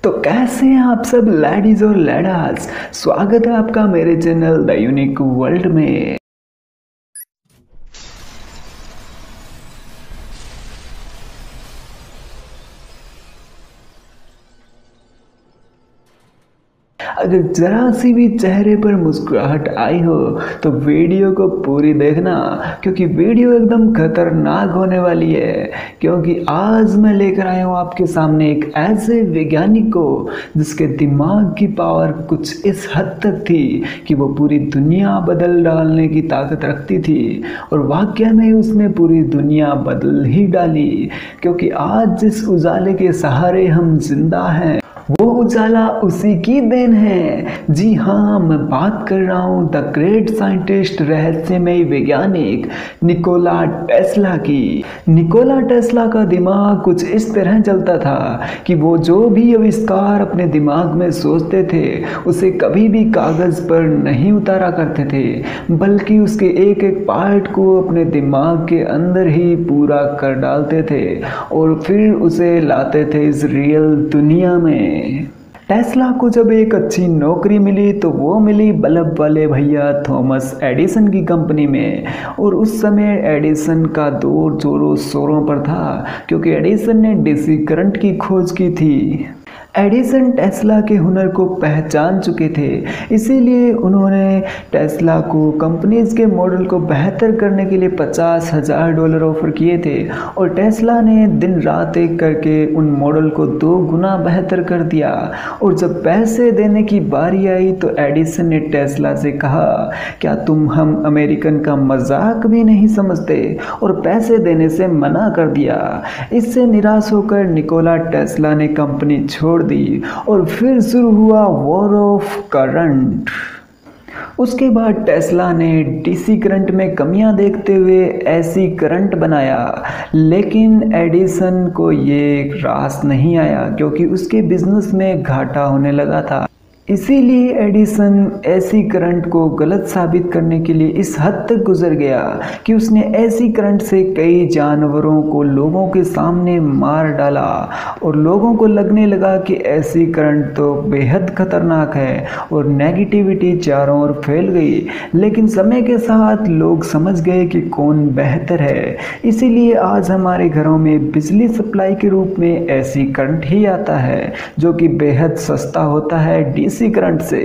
तो कैसे हैं आप सब लैडीज और लैडास। स्वागत है आपका मेरे चैनल द यूनिक वर्ल्ड में। अगर जरा सी भी चेहरे पर मुस्कुराहट आई हो तो वीडियो को पूरी देखना, क्योंकि वीडियो एकदम खतरनाक होने वाली है। क्योंकि आज मैं लेकर आया हूँ आपके सामने एक ऐसे वैज्ञानिक को जिसके दिमाग की पावर कुछ इस हद तक थी कि वो पूरी दुनिया बदल डालने की ताकत रखती थी। और वाकई में उसने पूरी दुनिया बदल ही डाली, क्योंकि आज जिस उजाले के सहारे हम जिंदा हैं वो उजाला उसी की देन है। जी हाँ, मैं बात कर रहा हूँ द ग्रेट साइंटिस्ट, रहस्यमय वैज्ञानिक निकोला टेस्ला की। निकोला टेस्ला का दिमाग कुछ इस तरह चलता था कि वो जो भी आविष्कार अपने दिमाग में सोचते थे उसे कभी भी कागज़ पर नहीं उतारा करते थे, बल्कि उसके एक एक पार्ट को अपने दिमाग के अंदर ही पूरा कर डालते थे और फिर उसे लाते थे इस रियल दुनिया में। टेस्ला को जब एक अच्छी नौकरी मिली तो वो मिली बल्ब वाले भैया थॉमस एडिसन की कंपनी में। और उस समय एडिसन का दौर जोरों शोरों पर था, क्योंकि एडिसन ने डीसी करंट की खोज की थी। एडिसन टेस्ला के हुनर को पहचान चुके थे, इसीलिए उन्होंने टेस्ला को कंपनीज के मॉडल को बेहतर करने के लिए $50,000 ऑफर किए थे। और टेस्ला ने दिन रात एक करके उन मॉडल को 2 गुना बेहतर कर दिया। और जब पैसे देने की बारी आई तो एडिसन ने टेस्ला से कहा, क्या तुम हम अमेरिकन का मजाक भी नहीं समझते, और पैसे देने से मना कर दिया। इससे निराश होकर निकोला टेस्ला ने कंपनी छोड़ दी और फिर शुरू हुआ वॉर ऑफ करंट। उसके बाद टेस्ला ने डीसी करंट में कमियां देखते हुए एसी करंट बनाया, लेकिन एडिसन को ये रास नहीं आया, क्योंकि उसके बिजनेस में घाटा होने लगा था। इसीलिए एडिसन एसी करंट को गलत साबित करने के लिए इस हद तक गुजर गया कि उसने एसी करंट से कई जानवरों को लोगों के सामने मार डाला। और लोगों को लगने लगा कि एसी करंट तो बेहद खतरनाक है, और नेगेटिविटी चारों ओर फैल गई। लेकिन समय के साथ लोग समझ गए कि कौन बेहतर है, इसीलिए आज हमारे घरों में बिजली सप्लाई के रूप में एसी करंट ही आता है, जो कि बेहद सस्ता होता है डीसी करंट से।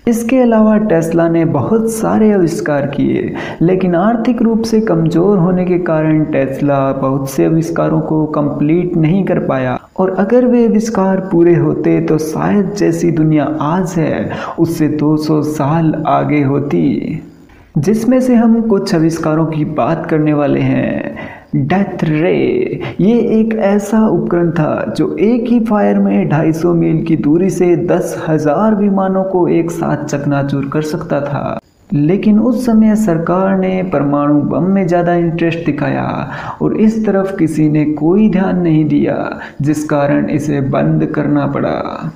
इसके अलावा टेस्ला ने बहुत सारे आविष्कार किए, लेकिन आर्थिक रूप से कमजोर होने के कारण टेस्ला बहुत से आविष्कारों को कंप्लीट नहीं कर पाया। और अगर वे आविष्कार पूरे होते तो शायद जैसी दुनिया आज है उससे 200 साल आगे होती। जिसमें से हम कुछ आविष्कारों की बात करने वाले हैं। डेथ रे, ये एक ऐसा उपकरण था जो एक ही फायर में 250 मील की दूरी से 10,000 विमानों को एक साथ चकनाचूर कर सकता था। लेकिन उस समय सरकार ने परमाणु बम में ज़्यादा इंटरेस्ट दिखाया और इस तरफ किसी ने कोई ध्यान नहीं दिया, जिस कारण इसे बंद करना पड़ा।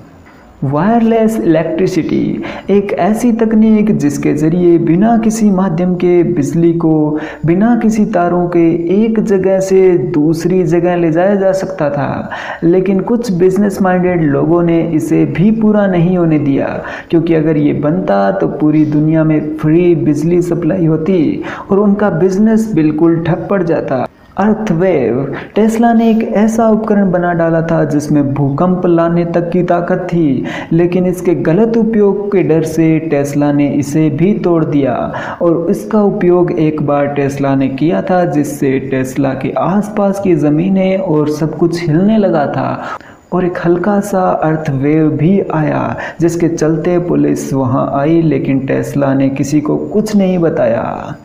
वायरलेस इलेक्ट्रिसिटी, एक ऐसी तकनीक जिसके ज़रिए बिना किसी माध्यम के बिजली को बिना किसी तारों के एक जगह से दूसरी जगह ले जाया जा सकता था। लेकिन कुछ बिजनेस माइंडेड लोगों ने इसे भी पूरा नहीं होने दिया, क्योंकि अगर ये बनता तो पूरी दुनिया में फ्री बिजली सप्लाई होती और उनका बिजनेस बिल्कुल ठप पड़ जाता। अर्थवेव, टेस्ला ने एक ऐसा उपकरण बना डाला था जिसमें भूकंप लाने तक की ताकत थी, लेकिन इसके गलत उपयोग के डर से टेस्ला ने इसे भी तोड़ दिया। और इसका उपयोग एक बार टेस्ला ने किया था, जिससे टेस्ला के आसपास की ज़मीनें और सब कुछ हिलने लगा था। और एक हल्का सा अर्थवेव भी आया, जिसके चलते पुलिस वहां आई, लेकिन टेस्ला ने किसी को कुछ नहीं बताया।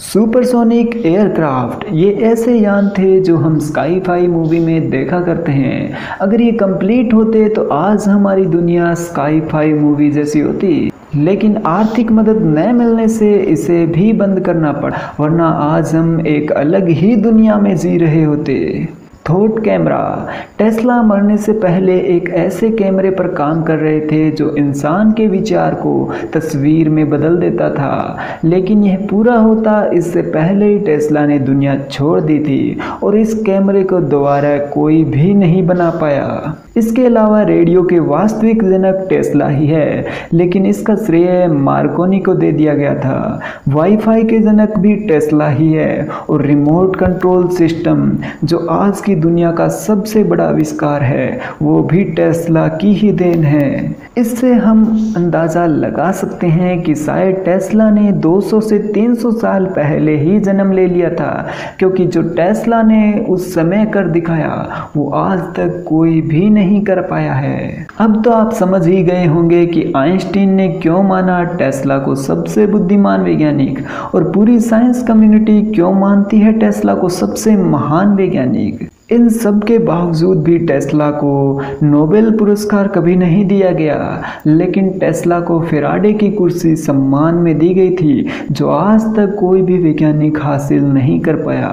सुपरसोनिक एयरक्राफ्ट, ये ऐसे यान थे जो हम स्काई फाई मूवी में देखा करते हैं। अगर ये कंप्लीट होते तो आज हमारी दुनिया स्काई फाई मूवी जैसी होती, लेकिन आर्थिक मदद न मिलने से इसे भी बंद करना पड़ा, वरना आज हम एक अलग ही दुनिया में जी रहे होते। थॉट कैमरा, टेस्ला मरने से पहले एक ऐसे कैमरे पर काम कर रहे थे जो इंसान के विचार को तस्वीर में बदल देता था, लेकिन यह पूरा होता इससे पहले ही टेस्ला ने दुनिया छोड़ दी थी और इस कैमरे को दोबारा कोई भी नहीं बना पाया। इसके अलावा रेडियो के वास्तविक जनक टेस्ला ही है, लेकिन इसका श्रेय मार्कोनी को दे दिया गया था। वाईफाई के जनक भी टेस्ला ही है और रिमोट कंट्रोल सिस्टम जो आज की दुनिया का सबसे बड़ा आविष्कार है वो भी टेस्ला की ही देन है। इससे हम अंदाज़ा लगा सकते हैं कि शायद टेस्ला ने 200 से 300 साल पहले ही जन्म ले लिया था, क्योंकि जो टेस्ला ने उस समय कर दिखाया वो आज तक कोई भी नहीं कर पाया है। अब तो आप समझ ही गए होंगे कि आइंस्टीन ने क्यों माना टेस्ला को सबसे बुद्धिमान वैज्ञानिक और पूरी साइंस कम्युनिटी क्यों मानती है टेस्ला को सबसे महान वैज्ञानिक। इन सब के बावजूद भी टेस्ला को नोबेल पुरस्कार कभी नहीं दिया गया, लेकिन टेस्ला को फेराडे की कुर्सी सम्मान में दी गई थी जो आज तक कोई भी वैज्ञानिक हासिल नहीं कर पाया।